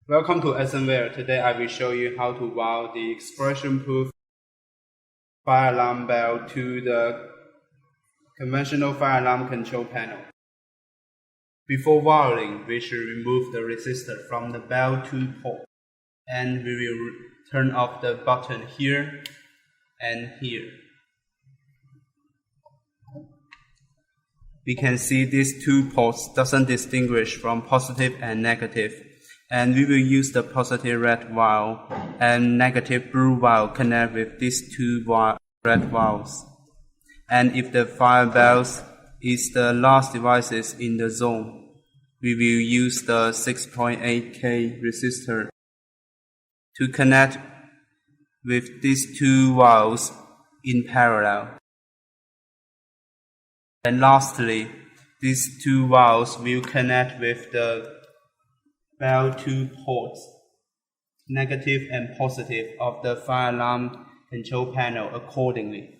Welcome to Assembler. Today I will show you how to wire the expression-proof fire alarm bell to the conventional fire alarm control panel. Before wiring, we should remove the resistor from the bell 2 port, and we will turn off the button here and here. We can see these 2 ports doesn't distinguish from positive and negative, and we will use the positive red wire and negative blue wire connect with these 2 red wires. And if the fire bell is the last devices in the zone, we will use the 6.8K resistor to connect with these 2 wires in parallel. And lastly, these 2 wires will connect with the bell 2 ports, negative and positive of the fire alarm control panel accordingly.